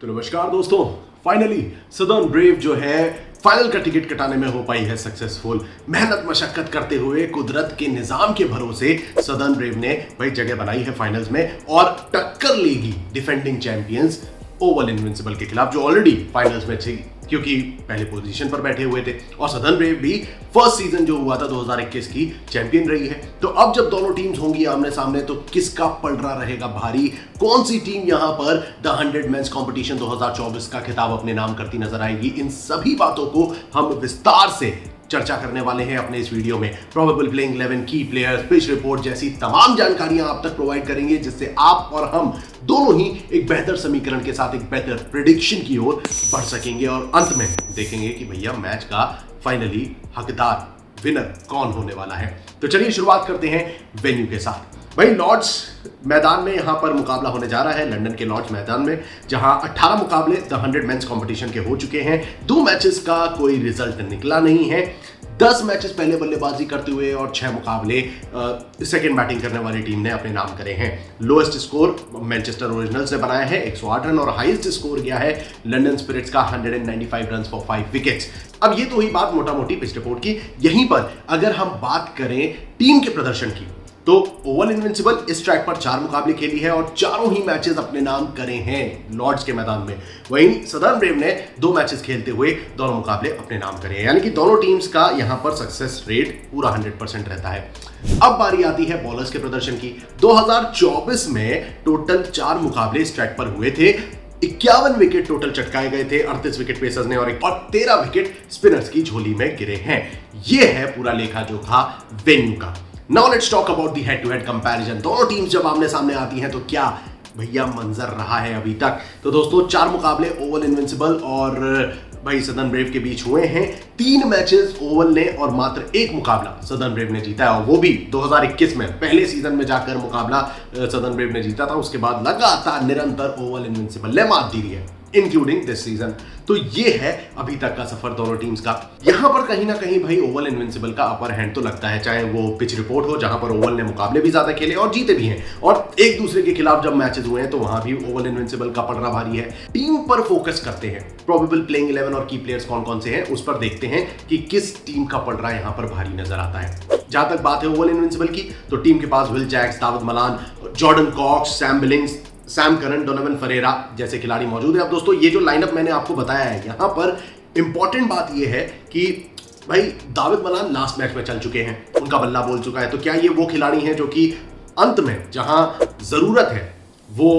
तो नमस्कार दोस्तों, फाइनली सदर्न ब्रेव जो है फाइनल का टिकट कटाने में हो पाई है सक्सेसफुल। मेहनत मशक्कत करते हुए कुदरत के निजाम के भरोसे सदर्न ब्रेव ने भाई जगह बनाई है फाइनल्स में और टक्कर लेगी डिफेंडिंग चैंपियंस ओवल इनविंसिबल के खिलाफ, जो ऑलरेडी फाइनल्स में थी क्योंकि पहले पोजीशन पर बैठे हुए थे। और सदर्न ब्रेव भी फर्स्ट सीजन जो हुआ था 2021 की चैंपियन रही है। तो अब जब दोनों टीम्स होंगी आमने सामने तो किसका पलड़ा रहेगा भारी, कौन सी टीम यहां पर द 100 मेंस कंपटीशन 2024 का खिताब अपने नाम करती नजर आएगी, इन सभी बातों को हम विस्तार से चर्चा करने वाले हैं अपने इस वीडियो में। प्रोबेबल प्लेइंग 11, की प्लेयर्स, पिच रिपोर्ट जैसी तमाम जानकारियां आप तक प्रोवाइड करेंगे, जिससे आप और हम दोनों ही एक बेहतर समीकरण के साथ एक बेहतर प्रेडिक्शन की ओर बढ़ सकेंगे और अंत में देखेंगे कि भैया मैच का फाइनली हकदार विनर कौन होने वाला है। तो चलिए शुरुआत करते हैं वेन्यू के साथ। भाई लॉर्ड्स मैदान में यहां पर मुकाबला होने जा रहा है, लंदन के लॉर्ड्स मैदान में, जहां 18 मुकाबले द 100 मेंस कंपटीशन के हो चुके हैं। 2 मैचेस का कोई रिजल्ट निकला नहीं है। 10 मैचेस पहले बल्लेबाजी करते हुए और 6 मुकाबले सेकंड बैटिंग करने वाली टीम ने अपने नाम करे हैं। लोएस्ट स्कोर मैनचेस्टर ओरिजिनल्स ने बनाया है 108 रन और हाईएस्ट स्कोर गया है लंदन स्पिरिट्स का 195 रन फॉर 5 विकेट्स। अब ये तो हुई बात मोटा मोटी पिच रिपोर्ट की। यहीं पर अगर हम बात करें टीम के प्रदर्शन की तो ओवल इनविंसिबल इस ट्रैक पर 4 मुकाबले खेली है और चारों ही मैचेस अपने नाम करे हैं लॉर्ड्स के मैदान में। वहीं सदर्न ब्रेव ने 2 मैचेस खेलते हुए दोनों मुकाबले अपने नाम करे हैं, यानी कि दोनों टीम्स का यहां पर सक्सेस रेट पूरा 100% रहता है। अब बारी आती है बॉलर्स के प्रदर्शन की। 2024 में टोटल 4 मुकाबले इस ट्रैक पर हुए थे। 51 विकेट टोटल चटकाए गए थे, 38 विकेट पेसर्स ने और 13 विकेट स्पिनर्स की झोली में गिरे हैं। यह है पूरा लेखा जोखा वेन्यू का। Now let's talk about the head-to-head comparison। दोनों टीम्स जब आमने सामने आती हैं तो क्या भैया मंजर रहा है अभी तक। तो दोस्तों 4 मुकाबले ओवल इनविंसिबल और भाई सदर्न ब्रेव के बीच हुए हैं। 3 मैचेस ओवल ने और मात्र 1 मुकाबला सदर्न ब्रेव ने जीता है, और वो भी 2021 में पहले सीजन में जाकर मुकाबला सदर्न ब्रेव ने जीता था। उसके बाद लगातार निरंतर ओवल इनविंसिबल ने मात दी है, इंक्लूडिंग दिस सीजन। तो ये है अभी तक का सफर दोनों टीम्स का। यहां पर कहीं ना कहीं भाई ओवल इनविंसिबल का अपर हैंड तो लगता है, चाहे वो पिच रिपोर्ट हो जहां पर ओवल ने मुकाबले भी ज्यादा खेले और जीते भी हैं, और एक दूसरे के खिलाफ जब मैचेस हुए हैं तो वहां भी ओवल इनविंसिबल का पलड़ा भारी है। टीम पर फोकस करते हैं, प्रोबेबल प्लेइंग 11 और की प्लेयर्स कौन कौन से हैं उस पर देखते हैं कि किस टीम का पलड़ा यहां पर भारी नजर आता है। जहां तक बात है ओवल इनविंसिबल की, तो टीम के पास Will Jacks, Dawid Malan, Jordan Cox, Sam Billings, Sam Curran, Donovan Ferreira जैसे खिलाड़ी मौजूद हैं। अब दोस्तों ये जो लाइनअप मैंने आपको बताया है, यहां पर इंपॉर्टेंट बात ये है कि भाई दाविद मलान लास्ट मैच में चल चुके हैं, उनका बल्ला बोल चुका है। तो क्या ये वो खिलाड़ी हैं जो कि अंत में जहां जरूरत है वो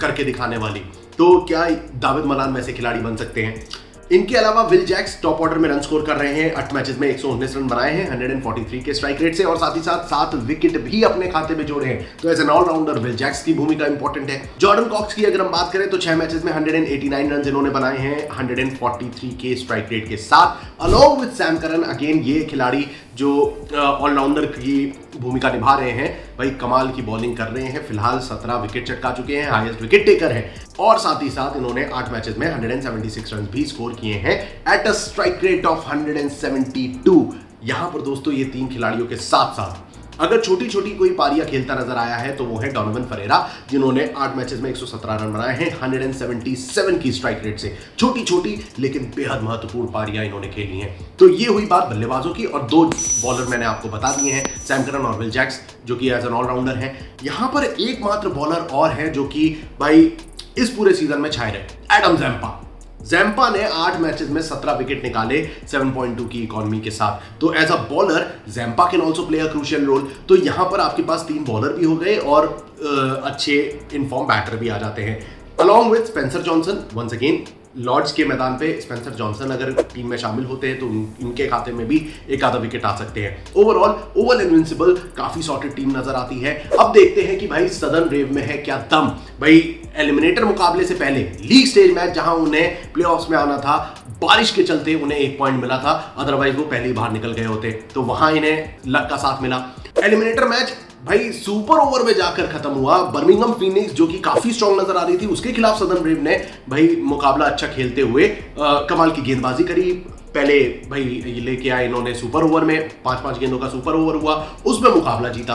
करके दिखाने वाली, तो क्या दाविद मलान वैसे खिलाड़ी बन सकते हैं? इनके अलावा विल जैक्स टॉप ऑर्डर में रन स्कोर कर रहे हैं, 8 मैचेस में 119 रन बनाए हैं 143 के स्ट्राइक रेट से, और साथ ही साथ 7 विकेट भी अपने खाते में जोड़े हैं। तो as an allrounder Will Jacks की भूमिका इंपॉर्टेंट है। जॉर्डन कॉक्स की अगर हम बात करें तो 6 मैचेस में 189 रन इन्होंने बनाए हैं 143 के स्ट्राइक रेट के साथ, along with Sam Curran. Again ये खिलाड़ी जो ऑलराउंडर की भूमिका निभा रहे हैं, भाई कमाल की बॉलिंग कर रहे हैं। फिलहाल 17 विकेट चटका चुके हैं, हाईएस्ट विकेट टेकर है, और साथ ही साथ इन्होंने 8 मैचेस में 176 रन भी स्कोर किए हैं at a strike rate of 172। यहां पर दोस्तों ये 3 खिलाड़ियों के साथ साथ अगर छोटी छोटी कोई पारियां खेलता नजर आया है तो वो है डोनोवन फरेरा, जिन्होंने 8 मैचेस में 117 रन बनाए हैं 177 की स्ट्राइक रेट से। छोटी छोटी लेकिन बेहद महत्वपूर्ण पारियां इन्होंने खेली हैं। तो ये हुई बात बल्लेबाजों की, और 2 बॉलर मैंने आपको बता दिए हैं, सैम करन और विल जैक्स, जो कि एज एन ऑलराउंडर हैं। यहां पर एकमात्र बॉलर और है जो कि भाई इस पूरे सीजन में छाए रहे, एडम जैम्पा। जैम्पा ने 8 मैचेस में 17 विकेट निकाले 7.2 की इकोनॉमी के साथ। तो as a bowler Zampa can also play a crucial role. तो यहां पर आपके पास 3 बॉलर भी हो गए और अच्छे इनफॉर्म बैटर भी आ जाते हैं, along with Spencer Johnson. Once again Lord's के मैदान पे स्पेंसर जॉनसन अगर टीम में शामिल होते हैं तो इनके खाते में भी एक आधा विकेट आ सकते हैं। ओवरऑल ओवल इनविंसिबल काफी सॉर्टेड टीम नजर आती है। अब देखते हैं कि भाई सदर्न ब्रेव में है क्या दम। भाई एलिमिनेटर मुकाबले से पहले लीग स्टेज मैच जहां उन्हें प्लेऑफ्स में आना था, बारिश के चलते उन्हें 1 पॉइंट मिला था, अदरवाइज वो पहले ही बाहर निकल गए होते, तो वहां इन्हें लक का साथ मिला। एलिमिनेटर मैच भाई सुपर ओवर में जाकर खत्म हुआ। बर्मिंघम फीनिक्स जो कि काफी स्ट्रांग नजर आ रही थी, उसके खिलाफ सदर्न ब्रेव ने भाई मुकाबला अच्छा खेलते हुए कमाल की गेंदबाजी करी। पहले भाई लेके आए इन्होंने सुपर ओवर में 5-5 गेंदों का सुपर ओवर हुआ, उसमें मुकाबला जीता।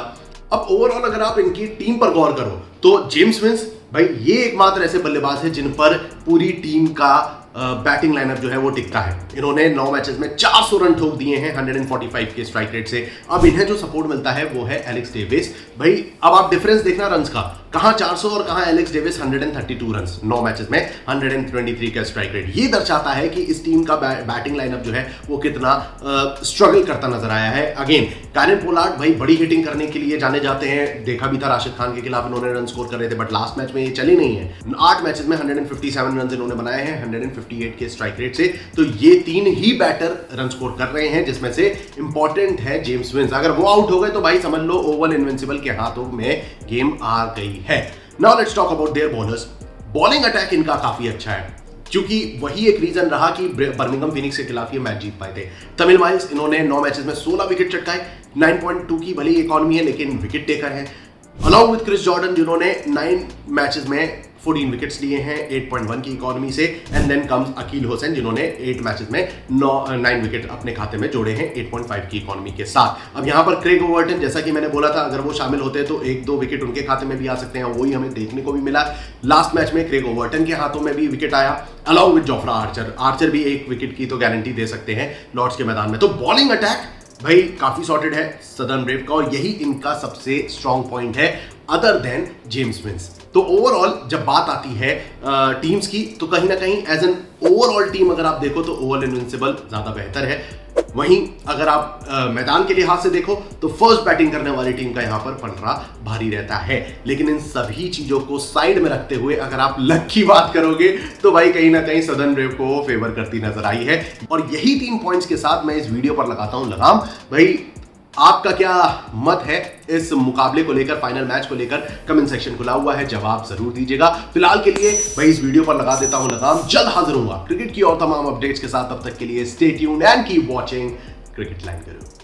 अब ओवरऑल अगर आप इनकी टीम पर गौर करो तो जेम्स विंस भाई ये एकमात्र ऐसे बल्लेबाज है जिन पर पूरी टीम का बैटिंग लाइनअप जो है वो टिकता है। इन्होंने 9 मैचेस में 400 रन ठोक दिए हैं 145 के स्ट्राइक रेट से। अब इन्हें जो सपोर्ट मिलता है वो है एलेक्स डेविस। भाई अब आप डिफरेंस देखना रन्स का, कहां 400 और कहां एलेक्स डेविस 132 रन्स 9 मैचेस में 123 का स्ट्राइक रेट। ये दर्शाता है कि इस टीम का बैटिंग लाइनअप जो है वो कितना स्ट्रगल करता नजर आया है। अगेन कायरन पोलार्ड भाई बड़ी हिटिंग करने के लिए जाने जाते हैं, देखा भी था राशिद खान के खिलाफ इन्होंने रन स्कोर कर रहे थे, बट लास्ट मैच में ये चली नहीं है। 8 मैचेस में 157 रन इन्होंने बनाए हैं 158 के स्ट्राइक रेट से। तो ये 3 ही बैटर रन स्कोर कर रहे हैं, जिसमें से इंपॉर्टेंट है जेम्स विंस। अगर वो आउट हो गए तो भाई समझ लो ओवल इनविंसिबल के हाथों में गेम आ गई है। Now let's talk about their bowlers. Bowling attack इनका काफी अच्छा है, क्योंकि वही एक रीजन रहा कि बर्मिंघम फिनिक्स के खिलाफ ये मैच जीत पाए थे। तमिल माइल्स इन्होंने 9 मैचेस में 16 विकेट चटकाए, 9.2 की भली इकॉनमी है लेकिन विकेट टेकर है। अलॉन्ग विद क्रिस जॉर्डन जिन्होंने 9 मैचेस में 14 विकेट्स लिए हैं 8.1 की इकॉनमी से। And then comes Akeal Hosein जिन्होंने 8 मैचेस में 9 विकेट अपने खाते में जोड़े हैं 8.5 की इकॉनमी के साथ। अब यहां पर क्रेग ओवर्टन, जैसा कि मैंने बोला था, अगर वो शामिल होते तो 1-2 विकेट उनके खाते में भी आ सकते हैं, वही हमें देखने को भी मिला। लास्ट मैच में क्रेग ओवर्टन के हाथों में भी विकेट आया, अलॉन्ग विद जोफ्रा आर्चर भी 1 विकेट की तो गारंटी दे सकते हैं लॉर्ड्स के मैदान में। तो बॉलिंग अटैक भाई काफी सॉर्टेड है सदर्न ब्रेव का, और यही इनका सबसे स्ट्रॉन्ग पॉइंट है अदर देन जेम्स विंस। तो ओवरऑल जब बात आती है टीम्स की, तो कहीं ना कहीं एज एन ओवरऑल टीम अगर आप देखो तो ओवल इनविंसिबल ज्यादा बेहतर है। वहीं अगर आप मैदान के लिहाज से देखो तो फर्स्ट बैटिंग करने वाली टीम का यहां पर पलड़ा भारी रहता है। लेकिन इन सभी चीजों को साइड में रखते हुए अगर आप लक की बात करोगे तो भाई कहीं ना कहीं सदर्न ब्रेव को फेवर करती नजर आई है। और यही 3 पॉइंट्स के साथ मैं इस वीडियो पर लगाता हूं लगाम। भाई आपका क्या मत है इस मुकाबले को लेकर, फाइनल मैच को लेकर? कमेंट सेक्शन खुला हुआ है, जवाब जरूर दीजिएगा। फिलहाल के लिए भाई इस वीडियो पर लगा देता हूं लगाम, जल्द हाजिर होऊंगा क्रिकेट की और तमाम अपडेट्स के साथ। तब तक के लिए stay tuned and keep watching cricket line करो।